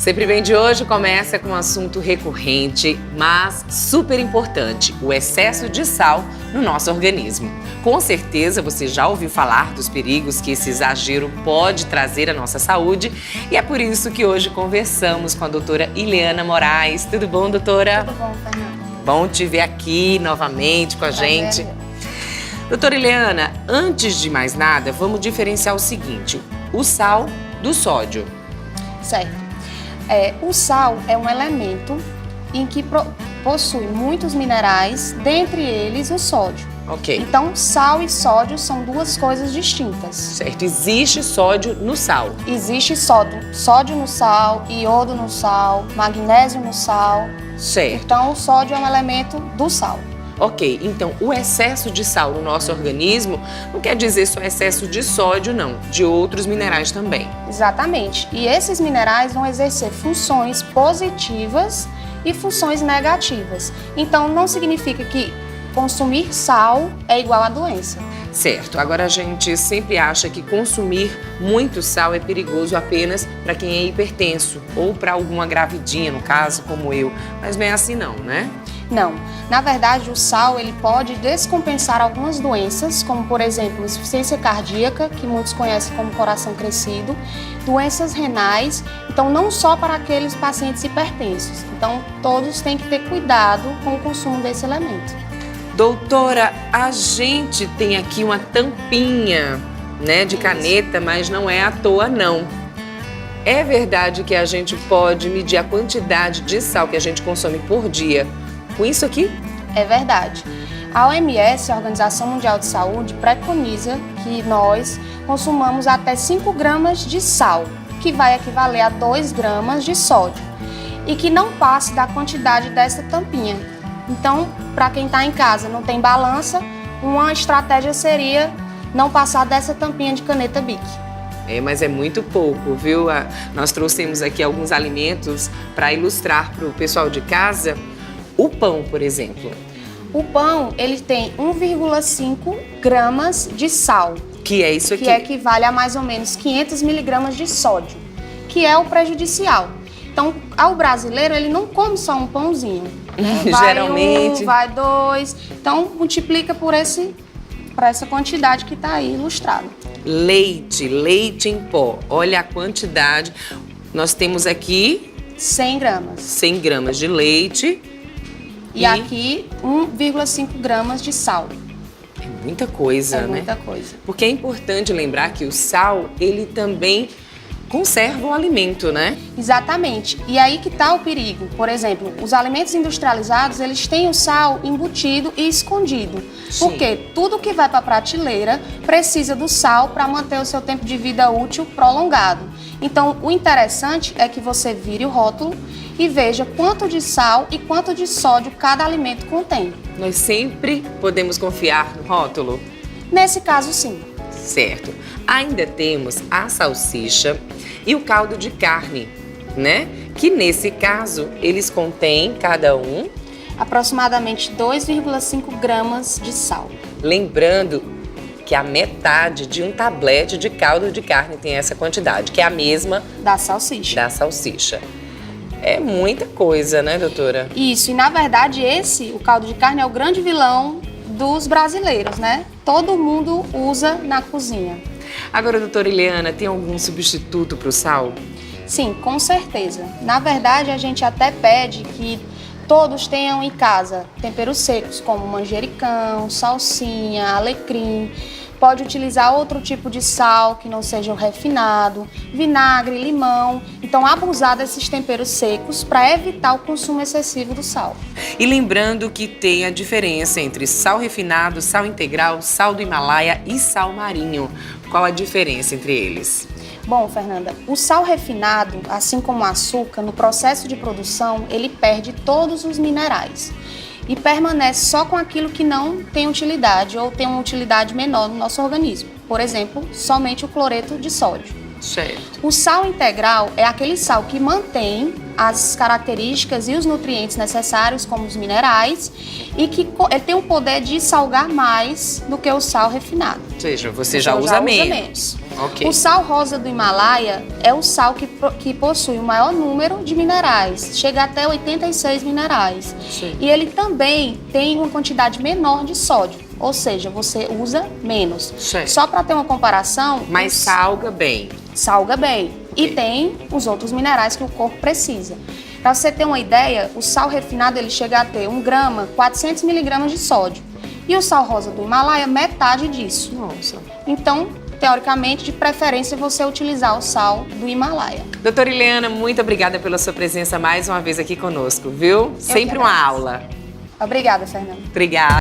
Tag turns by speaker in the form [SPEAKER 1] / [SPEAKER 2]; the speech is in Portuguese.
[SPEAKER 1] Sempre Bem de hoje começa com um assunto recorrente, mas super importante, o excesso de sal no nosso organismo. Com certeza você já ouviu falar dos perigos que esse exagero pode trazer à nossa saúde e é por isso que hoje conversamos com a doutora Ileana Moraes. Tudo bom, doutora?
[SPEAKER 2] Tudo bom, Fernanda.
[SPEAKER 1] Bom te ver aqui novamente com a gente. Doutora Ileana, antes de mais nada, vamos diferenciar o seguinte, o sal do sódio.
[SPEAKER 2] Certo. O sal é um elemento em que possui muitos minerais, dentre eles o sódio.
[SPEAKER 1] Ok.
[SPEAKER 2] Então, sal e sódio são duas coisas distintas.
[SPEAKER 1] Certo, existe sódio no sal.
[SPEAKER 2] Existe sódio no sal, iodo no sal, magnésio no sal.
[SPEAKER 1] Certo.
[SPEAKER 2] Então, o sódio é um elemento do sal.
[SPEAKER 1] Ok, então o excesso de sal no nosso organismo não quer dizer só excesso de sódio, não, de outros minerais também.
[SPEAKER 2] Exatamente. E esses minerais vão exercer funções positivas e funções negativas. Então, não significa que consumir sal é igual à doença.
[SPEAKER 1] Certo, agora a gente sempre acha que consumir muito sal é perigoso apenas para quem é hipertenso ou para alguma gravidinha, no caso, como eu. Mas não é assim não, né?
[SPEAKER 2] Não. Na verdade, o sal ele pode descompensar algumas doenças, como, por exemplo, insuficiência cardíaca, que muitos conhecem como coração crescido, doenças renais, então não só para aqueles pacientes hipertensos. Então, todos têm que ter cuidado com o consumo desse elemento.
[SPEAKER 1] Doutora, a gente tem aqui uma tampinha, né, de caneta, mas não é à toa, não. É verdade que a gente pode medir a quantidade de sal que a gente consome por dia com isso aqui?
[SPEAKER 2] É verdade. A OMS, a Organização Mundial de Saúde, preconiza que nós consumamos até 5 gramas de sal, que vai equivaler a 2 gramas de sódio, e que não passe da quantidade dessa tampinha. Então, para quem está em casa não tem balança, uma estratégia seria não passar dessa tampinha de caneta Bic.
[SPEAKER 1] Mas é muito pouco, viu? Nós trouxemos aqui alguns alimentos para ilustrar para o pessoal de casa. O pão, por exemplo.
[SPEAKER 2] O pão, ele tem 1,5 gramas de sal.
[SPEAKER 1] Que é isso aqui?
[SPEAKER 2] Que equivale a mais ou menos 500 miligramas de sódio, que é o prejudicial. Então, ao brasileiro, ele não come só um pãozinho. Vai
[SPEAKER 1] Geralmente.
[SPEAKER 2] Vai 2. Então, multiplica por essa quantidade que está aí ilustrado.
[SPEAKER 1] Leite em pó. Olha a quantidade. Nós temos aqui
[SPEAKER 2] 100 gramas.
[SPEAKER 1] 100 gramas de leite.
[SPEAKER 2] E aqui 1,5 gramas de sal.
[SPEAKER 1] É muita coisa, né?
[SPEAKER 2] É muita coisa.
[SPEAKER 1] Porque é importante lembrar que o sal, ele também conserva o alimento, né?
[SPEAKER 2] Exatamente. E aí que está o perigo. Por exemplo, os alimentos industrializados, eles têm o sal embutido e escondido.
[SPEAKER 1] Sim.
[SPEAKER 2] Porque tudo que vai para a prateleira precisa do sal para manter o seu tempo de vida útil prolongado. Então, o interessante é que você vire o rótulo e veja quanto de sal e quanto de sódio cada alimento contém.
[SPEAKER 1] Nós sempre podemos confiar no rótulo?
[SPEAKER 2] Nesse caso, sim.
[SPEAKER 1] Certo. Ainda temos a salsicha e o caldo de carne, né? Que nesse caso, eles contêm, cada um,
[SPEAKER 2] aproximadamente 2,5 gramas de sal.
[SPEAKER 1] Lembrando que a metade de um tablete de caldo de carne tem essa quantidade, que é a mesma
[SPEAKER 2] da salsicha.
[SPEAKER 1] É muita coisa, né, doutora?
[SPEAKER 2] Isso, e na verdade o caldo de carne é o grande vilão dos brasileiros, né? Todo mundo usa na cozinha.
[SPEAKER 1] Agora, doutora Ileana, tem algum substituto para o sal?
[SPEAKER 2] Sim, com certeza. Na verdade, a gente até pede que todos tenham em casa temperos secos, como manjericão, salsinha, alecrim. Pode utilizar outro tipo de sal que não seja o refinado, vinagre, limão. Então, abusar desses temperos secos para evitar o consumo excessivo do sal.
[SPEAKER 1] E lembrando que tem a diferença entre sal refinado, sal integral, sal do Himalaia e sal marinho. Qual a diferença entre eles?
[SPEAKER 2] Bom, Fernanda, o sal refinado, assim como o açúcar, no processo de produção, ele perde todos os minerais e permanece só com aquilo que não tem utilidade ou tem uma utilidade menor no nosso organismo. Por exemplo, somente o cloreto de sódio.
[SPEAKER 1] Certo.
[SPEAKER 2] O sal integral é aquele sal que mantém as características e os nutrientes necessários, como os minerais, e que ele tem o poder de salgar mais do que o sal refinado.
[SPEAKER 1] Ou seja, você já usa menos. Ok.
[SPEAKER 2] O sal rosa do Himalaia é o sal que possui o maior número de minerais, chega até 86 minerais.
[SPEAKER 1] Sim.
[SPEAKER 2] E ele também tem uma quantidade menor de sódio, ou seja, você usa menos.
[SPEAKER 1] Certo.
[SPEAKER 2] Só para ter uma comparação,
[SPEAKER 1] Mas salga bem.
[SPEAKER 2] salga bem. E tem os outros minerais que o corpo precisa. Para você ter uma ideia, o sal refinado ele chega a ter 1 grama, 400 miligramas de sódio. E o sal rosa do Himalaia, metade disso.
[SPEAKER 1] Nossa.
[SPEAKER 2] Então, teoricamente, de preferência, você utilizar o sal do Himalaia.
[SPEAKER 1] Doutora Ileana, muito obrigada pela sua presença mais uma vez aqui conosco, viu? Sempre uma aula.
[SPEAKER 2] Obrigada, Fernanda.
[SPEAKER 1] Obrigada.